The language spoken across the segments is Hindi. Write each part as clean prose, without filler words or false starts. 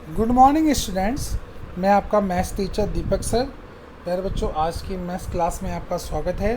Good morning students. मैं आपका मैथ्स टीचर दीपक सर। प्यारे बच्चों, आज की मैथ्स क्लास में आपका स्वागत है।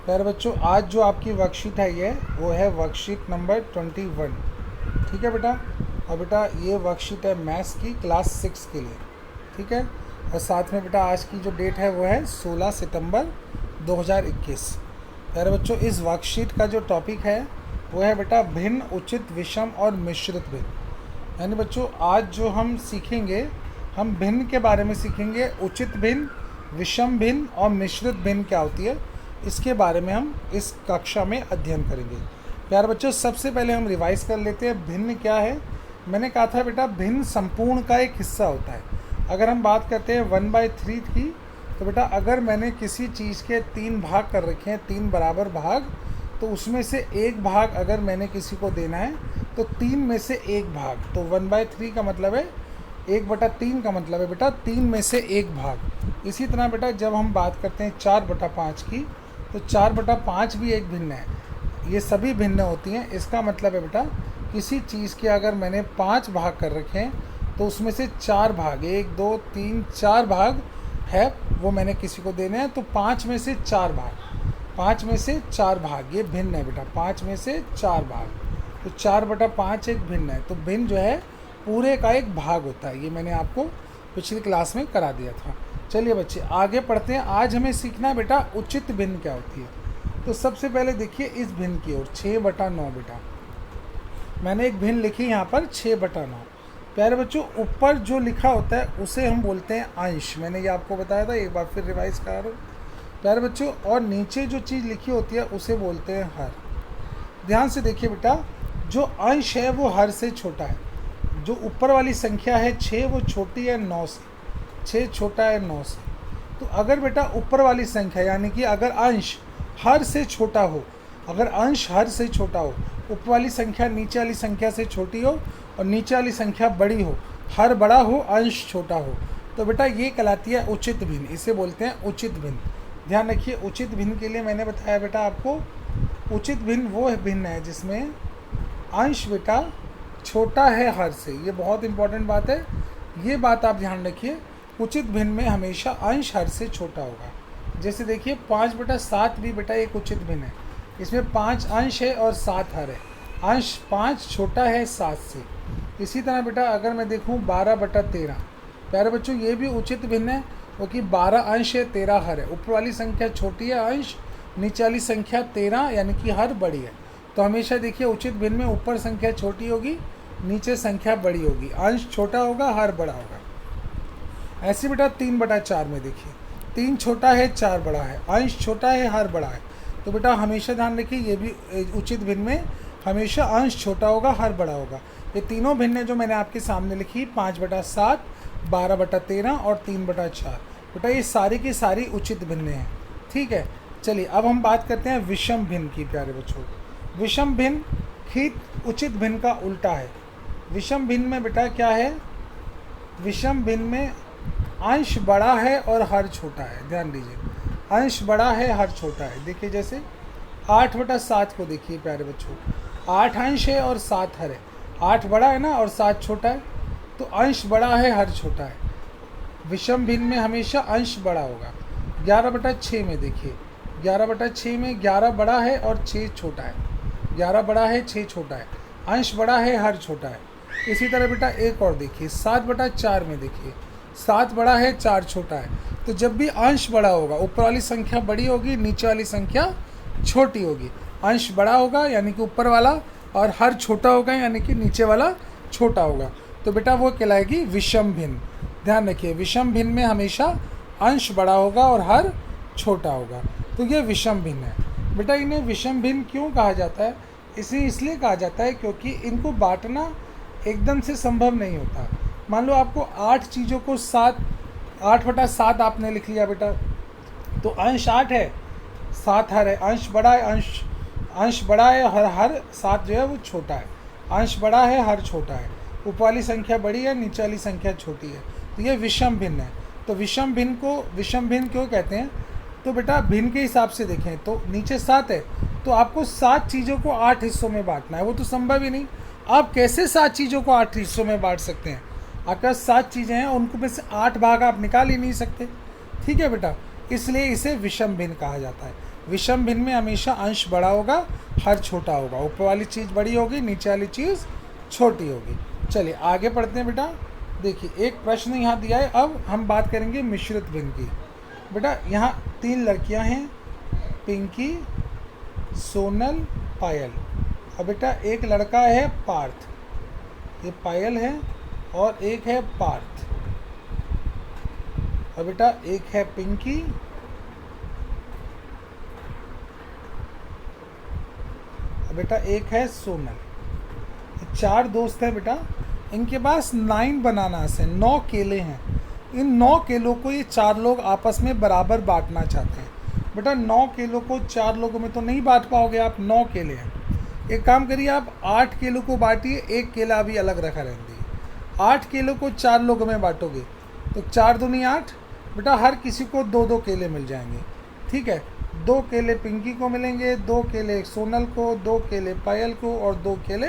प्यारे बच्चों, आज जो आपकी वर्कशीट है वो है वर्कशीट नंबर 21। ठीक है बेटा। और बेटा ये वर्कशीट है मैथ्स की क्लास 6 के लिए। ठीक है। और साथ में बेटा आज की जो डेट है वो है 16 सितंबर 2021। प्यारे बच्चों, इस वर्कशीट का जो टॉपिक है वो है बेटा भिन्न, उचित, विषम और मिश्रित भिन्न। यानी बच्चों आज जो हम सीखेंगे, हम भिन्न के बारे में सीखेंगे। उचित भिन्न, विषम भिन्न और मिश्रित भिन्न क्या होती है, इसके बारे में हम इस कक्षा में अध्ययन करेंगे। प्यारे बच्चों, सबसे पहले हम रिवाइज कर लेते हैं भिन्न क्या है। मैंने कहा था बेटा भिन्न संपूर्ण का एक हिस्सा होता है। अगर हम बात करते हैं 1/3 की, तो बेटा अगर मैंने किसी चीज़ के 3 भाग कर रखे हैं, 3 बराबर भाग, तो उसमें से एक भाग अगर मैंने किसी को देना है तो 3 में से एक भाग, तो 1/3 का मतलब है 1/3 का मतलब है बेटा 3 में से एक भाग। इसी तरह बेटा जब हम बात करते हैं 4/5 की, तो 4/5 भी एक भिन्न है। ये सभी भिन्न होती हैं। इसका मतलब है बेटा किसी चीज़ के अगर मैंने 5 भाग कर रखे हैं तो उसमें से 4 भाग, 1 2 3 4 भाग है वो मैंने किसी को देने हैं, तो 5 में से 4 भाग, 5 में से 4 भाग ये भिन्न है बेटा। 5 में से 4 भाग, तो 4/5 एक भिन्न है। तो भिन्न जो है पूरे का एक भाग होता है। ये मैंने आपको पिछली क्लास में करा दिया था। चलिए बच्चे आगे पढ़ते हैं। आज हमें सीखना है बेटा उचित भिन्न क्या होती है। तो सबसे पहले देखिए इस भिन्न की ओर, 6/9 बेटा मैंने एक भिन्न लिखी यहाँ पर 6/9। प्यारे बच्चों, ऊपर जो लिखा होता है उसे हम बोलते हैं अंश। मैंने ये आपको बताया था, एक बार फिर रिवाइज करा रहा हूँ प्यारे बच्चों। और नीचे जो चीज़ लिखी होती है उसे बोलते हैं हर। ध्यान से देखिए बेटा, जो अंश है वो हर से छोटा है। जो ऊपर वाली संख्या है 6 वो छोटी है 9 से, 6 छोटा है 9 से। तो अगर बेटा ऊपर वाली संख्या यानी कि अगर अंश हर से छोटा हो, अगर अंश हर से छोटा हो, ऊपर वाली संख्या नीचे वाली संख्या से छोटी हो और नीचे वाली संख्या बड़ी हो, हर बड़ा हो अंश छोटा हो, तो बेटा ये कहलाती है उचित भिन्न। इसे बोलते हैं उचित भिन्न। ध्यान रखिए, उचित भिन्न के लिए मैंने बताया बेटा आपको, उचित भिन्न वो भिन्न है जिसमें अंश बेटा छोटा है हर से। ये बहुत इंपॉर्टेंट बात है, ये बात आप ध्यान रखिए। उचित भिन्न में हमेशा अंश हर से छोटा होगा। जैसे देखिए 5/7 भी बेटा एक उचित भिन्न है। इसमें 5 अंश है और 7 हर है। अंश 5 छोटा है 7 से। इसी तरह बेटा अगर मैं देखूँ 12/13, प्यारे बच्चों ये भी उचित भिन्न है, क्योंकि 12 अंश है 13 हर है। ऊपर वाली संख्या छोटी है अंश, नीचे वाली संख्या 13 यानी कि हर बड़ी है। तो हमेशा देखिए उचित भिन्न में ऊपर संख्या छोटी होगी, नीचे संख्या बड़ी होगी, अंश छोटा होगा, हर बड़ा होगा। ऐसे बेटा 3/4 में देखिए 3 छोटा है 4 बड़ा है, अंश छोटा है हर बड़ा है। तो बेटा हमेशा ध्यान रखिए ये भी उचित भिन्न में हमेशा अंश छोटा होगा, हर बड़ा होगा। ये तीनों भिन्न जो मैंने आपके सामने लिखी 5/7, 12/13 और 3/4, बेटा ये सारी की सारी उचित भिन्न हैं। ठीक है। चलिए अब हम बात करते हैं विषम भिन्न की। प्यारे बच्चों, विषम भिन्न ठीक उचित भिन्न का उल्टा है। विषम भिन्न में बेटा क्या है, विषम भिन्न में अंश बड़ा है और हर छोटा है। ध्यान दीजिए, अंश बड़ा है हर छोटा है। देखिए जैसे 8/7 को देखिए प्यारे बच्चों, 8 अंश है और 7 हर है। 8 बड़ा है ना और 7 छोटा है, तो अंश बड़ा है हर छोटा है। विषम भिन्न में हमेशा अंश बड़ा होगा। 11/6 में देखिए, 11/6 में 11 बड़ा है और 6 छोटा है। 11 बड़ा है 6 छोटा है, अंश बड़ा है हर छोटा है। इसी तरह बेटा एक और देखिए 7/4 में देखिए, 7 बड़ा है 4 छोटा है। तो जब भी अंश बड़ा होगा ऊपर वाली संख्या बड़ी होगी, नीचे वाली संख्या छोटी होगी। अंश बड़ा होगा यानी कि ऊपर वाला, और हर छोटा होगा यानी कि नीचे वाला छोटा होगा। तो बेटा वो कहलाएगी विषम भिन्न। ध्यान रखिए, विषम भिन्न में हमेशा अंश बड़ा होगा और हर छोटा होगा। तो ये विषम भिन्न है। बेटा इन्हें विषम भिन्न क्यों कहा जाता है, इसे इसलिए कहा जाता है क्योंकि इनको बांटना एकदम से संभव नहीं होता। मान लो आपको 8 चीज़ों को 8/7 आपने लिख लिया बेटा, तो अंश 8 है 7 हर है, अंश बड़ा है, अंश बड़ा है, हर 7 जो है वो छोटा है। अंश बड़ा है हर छोटा है, ऊपर वाली संख्या बड़ी है, नीचे वाली संख्या छोटी है। तो ये विषम भिन्न है। तो विषम भिन्न को विषम भिन्न क्यों कहते हैं, तो बेटा भिन्न के हिसाब से देखें तो नीचे 7 है, तो आपको 7 चीज़ों को 8 हिस्सों में बांटना है, वो तो संभव ही नहीं। आप कैसे 7 चीज़ों को 8 हिस्सों में बांट सकते हैं। आपके पास 7 चीज़ें हैं, उनको में से 8 भाग आप निकाल ही नहीं सकते। ठीक है बेटा, इसलिए इसे विषम भिन्न कहा जाता है। विषम भिन्न में हमेशा अंश बड़ा होगा, हर छोटा होगा। ऊपर वाली चीज़ बड़ी होगी, नीचे वाली चीज़ छोटी होगी। चलिए आगे पढ़ते हैं बेटा। देखिए एक प्रश्न यहाँ दिया है, अब हम बात करेंगे मिश्रित भिन्न की। बेटा यहाँ 3 लड़कियाँ हैं, पिंकी, सोनल, पायल। अब बेटा एक लड़का है पार्थ, ये पायल है, और एक है पार्थ। अब बेटा एक है पिंकी, अब बेटा एक है सोनल। 4 दोस्त हैं बेटा, इनके पास 9 बनानास हैं, 9 केले हैं। इन 9 केलों को ये 4 लोग आपस में बराबर बांटना चाहते हैं। बेटा 9 केलों को 4 लोगों में तो नहीं बांट पाओगे आप, 9 केले हैं। एक काम करिए, आप 8 केलों को बांटिए, एक केला अभी अलग रखा रहने दीजिए। 8 केलों को 4 लोगों में बांटोगे तो 4 दूनी 8। बेटा हर किसी को 2-2 केले मिल जाएंगे। ठीक है, 2 केले पिंकी को मिलेंगे, 2 केले सोनल को, 2 केले पायल को, और 2 केले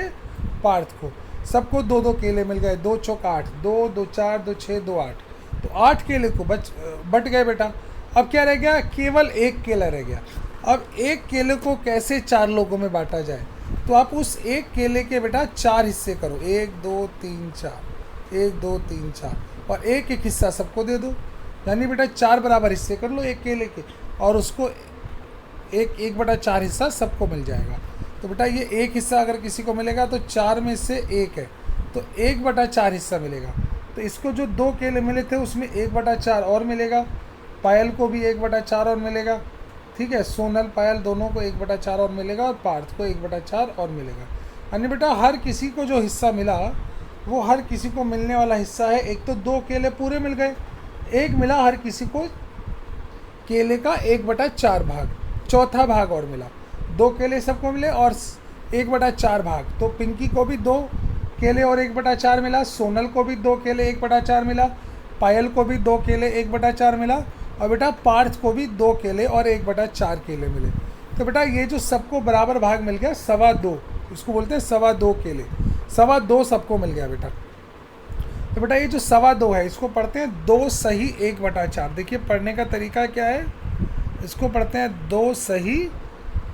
पार्थ को। सबको 2-2 केले मिल गए। 2 चौक 8, 2 2 4 2 6 2 8, तो 8 केले को बट गए बेटा। अब क्या रह गया, केवल एक केला रह गया। अब एक केले को कैसे 4 लोगों में बांटा जाए, तो आप उस एक केले के बेटा 4 हिस्से करो, 1 2 3 4, 1 2 3 4, और एक एक हिस्सा सबको दे दो। यानी बेटा 4 बराबर हिस्से कर लो एक केले के, और उसको 1/4 हिस्सा सबको मिल जाएगा। तो बेटा ये एक हिस्सा अगर किसी को मिलेगा तो 4 में से 1 है, तो 1/4 हिस्सा मिलेगा। तो इसको जो 2 केले मिले थे उसमें 1/4 और मिलेगा, पायल को भी 1/4 और मिलेगा। ठीक है, सोनल पायल दोनों को 1/4 और मिलेगा, और पार्थ को 1/4 और मिलेगा। यानी बेटा हर किसी को जो हिस्सा मिला वो हर किसी को मिलने वाला हिस्सा है। एक तो 2 केले पूरे मिल गए, एक मिला हर किसी को केले का 1/4 भाग, चौथा भाग और मिला। 2 केले सबको मिले और 1/4 भाग, तो पिंकी को भी 2 केले और 1/4 मिला, सोनल को भी 2 केले 1/4 मिला, पायल को भी 2 केले 1/4 मिला, और बेटा पार्थ को भी 2 केले और 1/4 केले मिले। तो बेटा ये जो सबको बराबर भाग मिल गया 2.25, इसको बोलते हैं 2.25 केले, 2.25 सबको मिल गया बेटा। तो बेटा ये जो 2.25 है इसको पढ़ते हैं 2 सही 1/4। देखिए पढ़ने का तरीका क्या है, इसको पढ़ते हैं 2 सही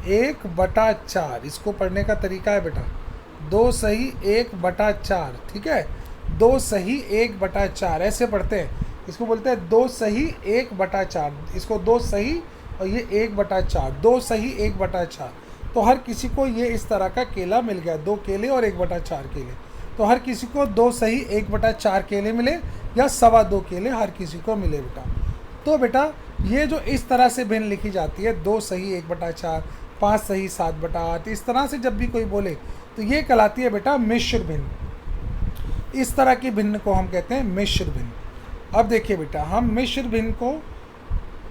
1/4। इसको पढ़ने का तरीका है बेटा 2 सही 1/4। ठीक है, 2 सही 1/4 ऐसे पढ़ते हैं। इसको बोलते हैं 2 सही 1/4। इसको 2 सही और ये 1/4, 2 सही 1/4। तो हर किसी को ये इस तरह का केला मिल गया, 2 केले और 1/4 केले। तो हर किसी को 2 सही 1/4 केले मिले, या 2.25 केले हर किसी को मिले बेटा। तो बेटा ये जो इस तरह से भिन्न लिखी जाती है 2 सही 1/4, 5 सही 7/8, इस तरह से जब भी कोई बोले तो ये कहलाती है बेटा मिश्र भिन्न। इस तरह की भिन्न को हम कहते हैं मिश्र भिन्न। अब देखिए बेटा हम मिश्र भिन्न को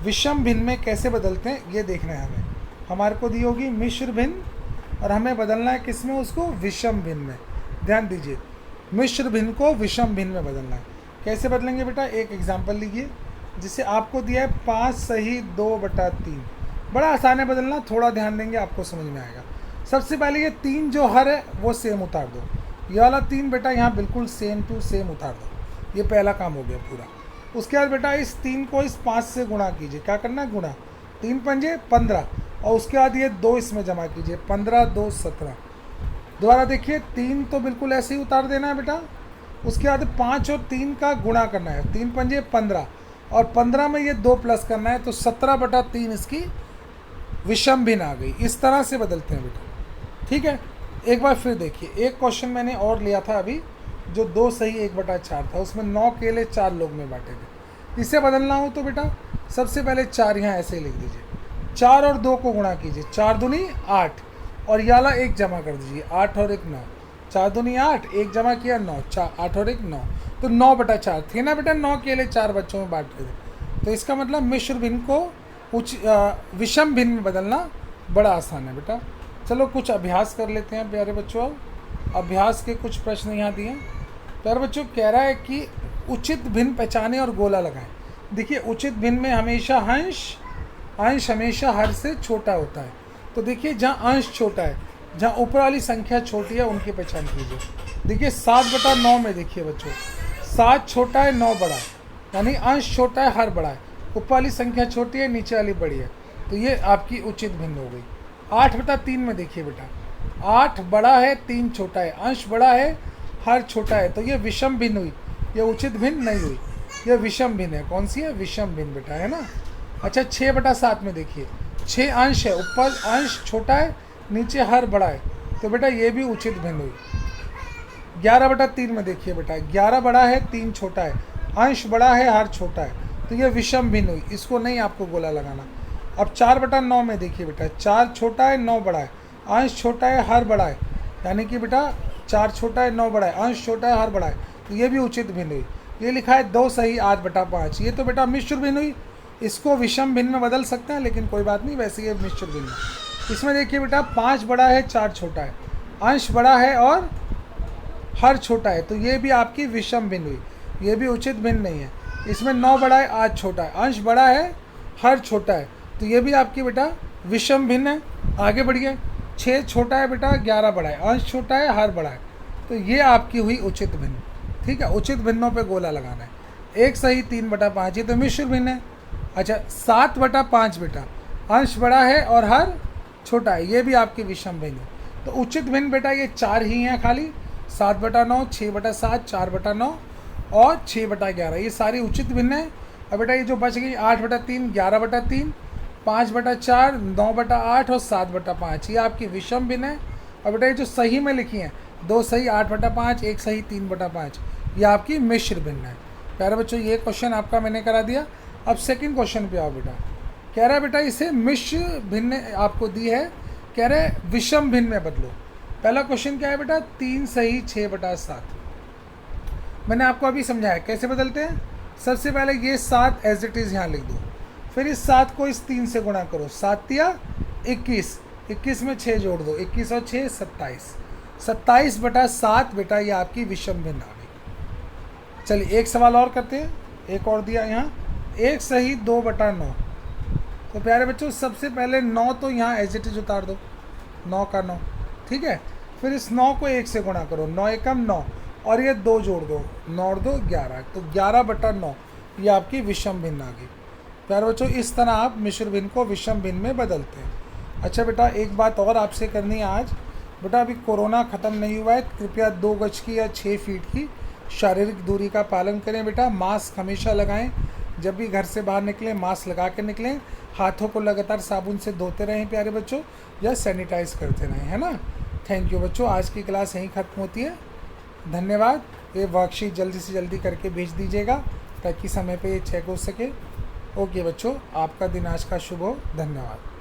विषम भिन्न में कैसे बदलते हैं ये देखना है हमें। हमारे को दी होगी मिश्र भिन्न और हमें बदलना है किस में, उसको विषम भिन्न में। ध्यान दीजिए, मिश्र भिन्न को विषम भिन्न में बदलना है। कैसे बदलेंगे बेटा, एक एग्जाम्पल लीजिए। जिसे आपको दिया है 5 सही 2/3। बड़ा आसान है बदलना, थोड़ा ध्यान देंगे आपको समझ में आएगा। सबसे पहले ये 3 जो हर है वो सेम उतार दो। ये वाला 3 बेटा यहाँ बिल्कुल सेम टू सेम उतार दो। ये पहला काम हो गया पूरा। उसके बाद बेटा इस 3 को इस 5 से गुणा कीजिए। क्या करना है, गुणा। 3 पंजे 15, और उसके बाद ये 2 इसमें जमा कीजिए। 15 2 17। दोबारा देखिए 3 तो बिल्कुल ऐसे ही उतार देना है बेटा। उसके बाद 5 और 3 का गुणा करना है। 3 पंजे 15, और 15 में ये 2 प्लस करना है, तो 17/3 इसकी विषम भिन्न आ गई। इस तरह से बदलते हैं बेटा। ठीक है, एक बार फिर देखिए, एक क्वेश्चन मैंने और लिया था अभी जो 2 सही 1/4 था, उसमें 9 केले 4 लोग में बांटे थे। इसे बदलना हो तो बेटा सबसे पहले 4 यहाँ ऐसे लिख दीजिए। 4 और 2 को गुणा कीजिए, 4 दूनी 8, और ये वाला 1 जमा कर दीजिए। 8 और 1 9, 4 दूनी 8, 1 जमा किया 9, 8 और 1 9, तो 9/4 थे ना बेटा। 9 केले 4 बच्चों में बांटे थे। तो इसका मतलब मिश्र भिन्न को विषम भिन्न में बदलना बड़ा आसान है बेटा। चलो कुछ अभ्यास कर लेते हैं प्यारे बच्चों। अब अभ्यास के कुछ प्रश्न यहाँ दिए हैं। प्यारे बच्चों कह रहा है कि उचित भिन्न पहचाने और गोला लगाएं। देखिए उचित भिन्न में हमेशा अंश हमेशा हर से छोटा होता है। तो देखिए जहाँ अंश छोटा है, जहाँ ऊपर वाली संख्या छोटी है, उनकी पहचान कीजिए। देखिए 7/9 में देखिए बच्चों, 7 छोटा है 9 बड़ा है, यानी अंश छोटा है हर बड़ा है। ऊपर वाली संख्या छोटी है नीचे वाली बड़ी है, तो ये आपकी उचित भिन्न हो गई। 8/3 में देखिए बेटा, 8 बड़ा है 3 छोटा है, अंश बड़ा है हर छोटा है, तो ये विषम भिन्न हुई, ये उचित भिन्न नहीं हुई, ये विषम भिन्न है। कौन सी है? विषम भिन्न बेटा, है ना। अच्छा 6/7 में देखिए, 6 अंश है, ऊपर अंश छोटा है नीचे हर बड़ा है, तो बेटा ये भी उचित भिन्न हुई। 11/3 में देखिए बेटा, 11 बड़ा है 3 छोटा है, अंश बड़ा है हर छोटा है, तो ये विषम भिन्न हुई, इसको नहीं आपको गोला लगाना। अब 4/9 में देखिए बेटा, 4 छोटा है 9 बड़ा है, अंश छोटा है हर बड़ा है, यानी कि बेटा 4 छोटा है 9 बड़ा है, अंश छोटा है हर बड़ा है, तो ये भी उचित भिन्न हुई। ये लिखा है 2 सही 8/5, ये तो बेटा मिश्र भिन्न हुई, इसको विषम भिन्न में बदल सकते हैं, लेकिन कोई बात नहीं, वैसे ये मिश्र भिन्न है। इसमें देखिए बेटा 5 बड़ा है 4 छोटा है, अंश बड़ा है और हर छोटा है, तो ये भी आपकी विषम भिन्न हुई, ये भी उचित भिन्न नहीं है। इसमें 9 बड़ा है 8 छोटा है, अंश बड़ा है हर छोटा है, तो ये भी आपकी बेटा विषम भिन्न है। आगे बढ़िए, 6 छोटा है बेटा 11 बड़ा है, अंश छोटा है हर बड़ा है, तो ये आपकी हुई उचित भिन्न। ठीक है, उचित भिन्नों पे गोला लगाना है। 1 सही 3/5, ये तो मिश्र भिन्न है। अच्छा 7/5 बेटा, अंश बड़ा है और हर छोटा है, ये भी आपकी विषम भिन्न है। तो उचित भिन्न बेटा ये 4 ही हैं खाली, 7/9, 6/7, 4/9 और 6/11, ये सारी उचित भिन्न है। अब बेटा ये जो बच गई 8/3, 11/3, 5/4, 9/8 और 7/5, ये आपकी विषम भिन्न है। और बेटा ये जो सही में लिखी हैं, 2 सही 8/5, 1 सही 3/5, ये आपकी मिश्र भिन्न है। प्यारे बच्चों ये क्वेश्चन आपका मैंने करा दिया। अब सेकंड क्वेश्चन पे आओ बेटा। कह रहा है बेटा इसे मिश्र भिन्न आपको दी है, कह रहे विषम भिन्न में बदलो। पहला क्वेश्चन क्या है बेटा, 3 सही 6/7। मैंने आपको अभी समझाया कैसे बदलते हैं। सबसे पहले ये 7 एज इट इज़ यहाँ लिख दो, फिर इस 7 को इस 3 से गुणा करो, 7 या 21, 21 में 6 जोड़ दो, 21 और 6 27, 27/7 बेटा ये आपकी विषम भिन्न आ गई। चलिए एक सवाल और करते हैं, एक और दिया यहाँ, 1 सही 2/9। तो प्यारे बच्चों सबसे पहले 9 तो यहाँ एज इट इज़ उतार दो, 9 का 9, ठीक है। फिर इस 9 को 1 से गुणा करो, 9 एकम 9 और ये 2 जोड़ दो, 9 और 2 11, तो 11/9 ये आपकी विषम भिन्न आ गई। प्यारे बच्चों इस तरह आप मिश्र भिन्न को विषम भिन्न में बदलते हैं। अच्छा बेटा एक बात और आपसे करनी है आज, बेटा अभी कोरोना ख़त्म नहीं हुआ है, कृपया 2 गज की या 6 फीट की शारीरिक दूरी का पालन करें बेटा। मास्क हमेशा लगाएं, जब भी घर से बाहर निकलें मास्क लगा के निकलें, हाथों को लगातार साबुन से धोते रहें प्यारे बच्चों, या सैनिटाइज करते रहें, है ना। थैंक यू बच्चों, आज की क्लास यहीं ख़त्म होती है। धन्यवाद। ये वर्कशीट जल्दी से जल्दी करके भेज दीजिएगा ताकि समय पे ये चेक हो सके। ओके बच्चों, आपका दिन आज का शुभ हो। धन्यवाद।